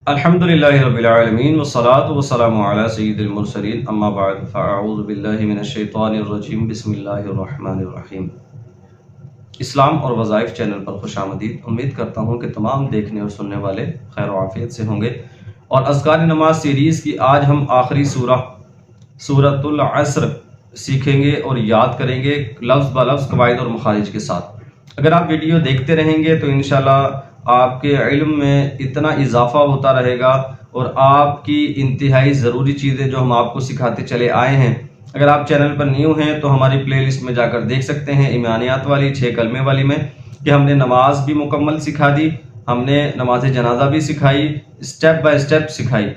الحمدللہ رب العالمین والصلاة والسلام علی سید المرسلین اما بعد فاعوذ باللہ من الشیطان الرجیم بسم اللہ الرحمن الرحیم۔ اسلام اور وظائف چینل پر خوش آمدید۔ امید کرتا ہوں کہ تمام دیکھنے اور سننے والے خیر و عافیت سے ہوں گے، اور اذکار نماز سیریز کی آج ہم آخری سورۃ العصر سیکھیں گے اور یاد کریں گے لفظ بہ لفظ قواعد اور مخارج کے ساتھ۔ اگر آپ ویڈیو دیکھتے رہیں گے تو انشاءاللہ آپ کے علم میں اتنا اضافہ ہوتا رہے گا، اور آپ کی انتہائی ضروری چیزیں جو ہم آپ کو سکھاتے چلے آئے ہیں، اگر آپ چینل پر نیو ہیں تو ہماری پلے لسٹ میں جا کر دیکھ سکتے ہیں، ایمانیات والی 6 کلمے والی میں، کہ ہم نے نماز بھی مکمل سکھا دی، ہم نے نماز جنازہ بھی سکھائی، سٹیپ بائی سٹیپ سکھائی۔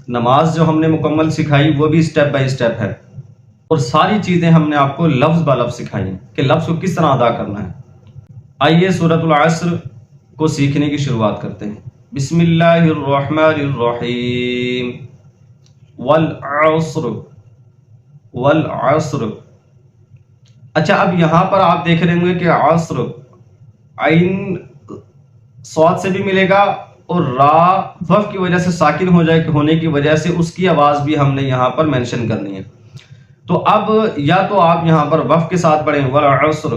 نماز جو ہم نے مکمل سکھائی وہ بھی سٹیپ بائی سٹیپ ہے، اور ساری چیزیں ہم نے آپ کو لفظ بہ لفظ سکھائی ہیں کہ لفظ کو کس طرح ادا کرنا ہے۔ آئیے سورۃ العصر کو سیکھنے کی شروعات کرتے ہیں۔ بسم اللہ الرحمن الرحیم۔ والعصر والعصر۔ اچھا، اب یہاں پر آپ دیکھ رہے ہوں گے کہ عصر عین صاد سے بھی ملے گا، اور را وقف کی وجہ سے ساکن ہونے کی وجہ سے اس کی آواز بھی ہم نے یہاں پر مینشن کرنی ہے۔ تو اب یا تو آپ یہاں پر وقف کے ساتھ پڑھیں والعصر،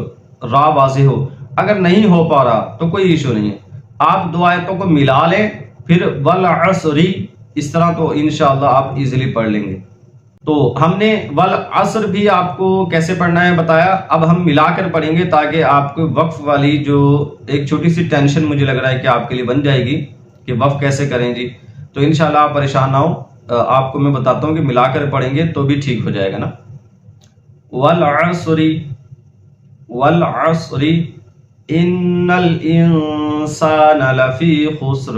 را واضح ہو، اگر نہیں ہو پا رہا تو کوئی ایشو نہیں ہے، آپ دو آیتوں کو ملا لیں، پھر والعصری، اس طرح تو انشاءاللہ آپ ایزیلی پڑھ لیں گے۔ تو ہم نے والعصر بھی آپ کو کیسے پڑھنا ہے بتایا، اب ہم ملا کر پڑھیں گے تاکہ آپ کو وقف والی جو ایک چھوٹی سی ٹینشن مجھے لگ رہا ہے کہ آپ کے لیے بن جائے گی کہ وقف کیسے کریں جی، تو انشاءاللہ آپ پریشان نہ ہو، آپ کو میں بتاتا ہوں کہ ملا کر پڑھیں گے تو بھی ٹھیک ہو جائے گا نا۔ والعصری والعصری ان الانسان لفی خسر،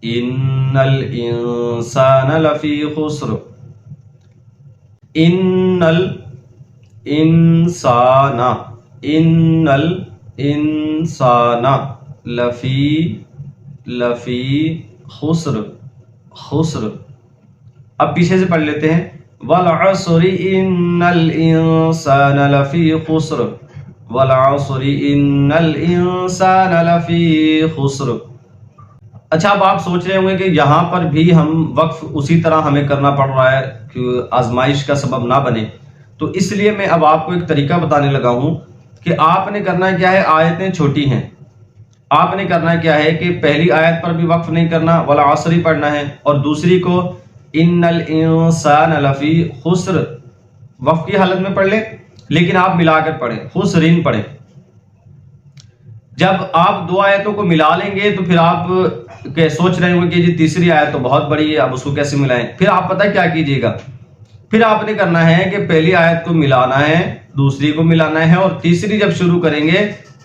ان الانسان لفی خسر، ان الانسان، ان الانسان لفی خسر، خسر۔ اب پیچھے سے پڑھ لیتے ہیں، والعصر ان الانسان لفی خسر، والعصر ان الانسان لفی خسر۔ اچھا، اب آپ سوچ رہے ہوں گے کہ یہاں پر بھی ہم وقف اسی طرح ہمیں کرنا پڑ رہا ہے کہ آزمائش کا سبب نہ بنے، تو اس لیے میں اب آپ کو ایک طریقہ بتانے لگا ہوں کہ آپ نے کرنا کیا ہے، آیتیں چھوٹی ہیں، آپ نے کرنا کیا ہے کہ پہلی آیت پر بھی وقف نہیں کرنا، والعصر ہی پڑھنا ہے، اور دوسری کو ان الانسان لفی خسر وقف کی حالت میں پڑھ لیں، لیکن آپ ملا کر پڑھیں، خسرین پڑھیں۔ جب آپ دو آیتوں کو ملا لیں گے تو پھر آپ سوچ رہے ہوں گے کہ جی تیسری آیت تو بہت بڑی ہے، اب اس کو کیسے ملائیں، پھر آپ پتہ کیا کیجئے گا، پھر آپ نے کرنا ہے کہ پہلی آیت کو ملانا ہے، دوسری کو ملانا ہے، اور تیسری جب شروع کریں گے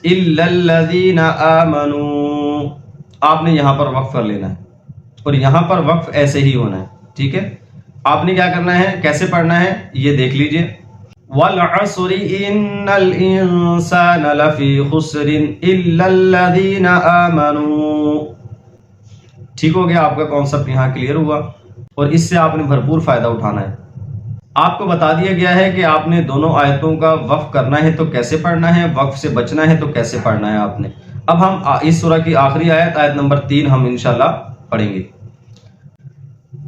الا الذین آمنوا، آپ نے یہاں پر وقف کر لینا ہے، اور یہاں پر وقف ایسے ہی ہونا ہے، ٹھیک ہے۔ آپ نے کیا کرنا ہے، کیسے پڑھنا ہے یہ دیکھ لیجئے۔ والعصر ان الانسان لفی خسر الا الذین آمنوا، ٹھیک ہو گیا، آپ کا کانسیپٹ یہاں کلیئر ہوا، اور اس سے آپ نے بھرپور فائدہ اٹھانا ہے۔ آپ کو بتا دیا گیا ہے کہ آپ نے دونوں آیتوں کا وقف کرنا ہے تو کیسے پڑھنا ہے، وقف سے بچنا ہے تو کیسے پڑھنا ہے آپ نے۔ اب ہم اس سورہ کی آخری آیت، آیت نمبر 3 ہم انشاءاللہ پڑھیں گے۔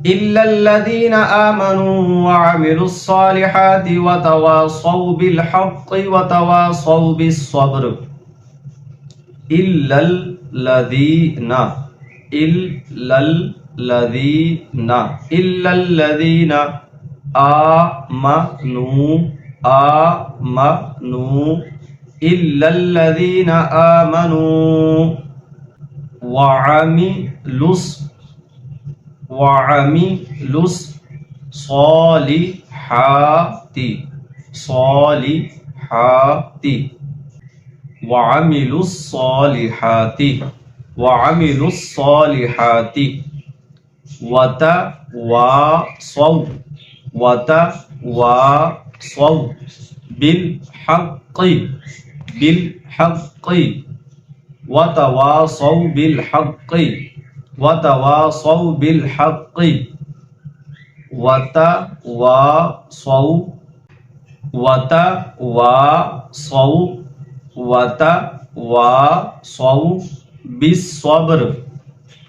إِلَّا الَّذِينَ آمَنُوا وَعَمِلُوا الصَّالِحَاتِ وَتَوَاصَوْا بِالْحَقِّ وَتَوَاصَوْا بِالصَّبْرِ۔ إِلَّا الَّذِينَ، إِلَّا الَّذِينَ، إِلَّا الَّذِينَ آمَنُوا، آمَنُوا، إِلَّا الَّذِينَ آمَنُوا وعملوا الصالحات، صالحات، وعملوا الصالحات، وعملوا الصالحات، وتواصوا، وتواصوا بالحق، بالحق، وتواصوا بالحق، وتواصوا بالحق، وتواصوا، وتواصوا بالصبر،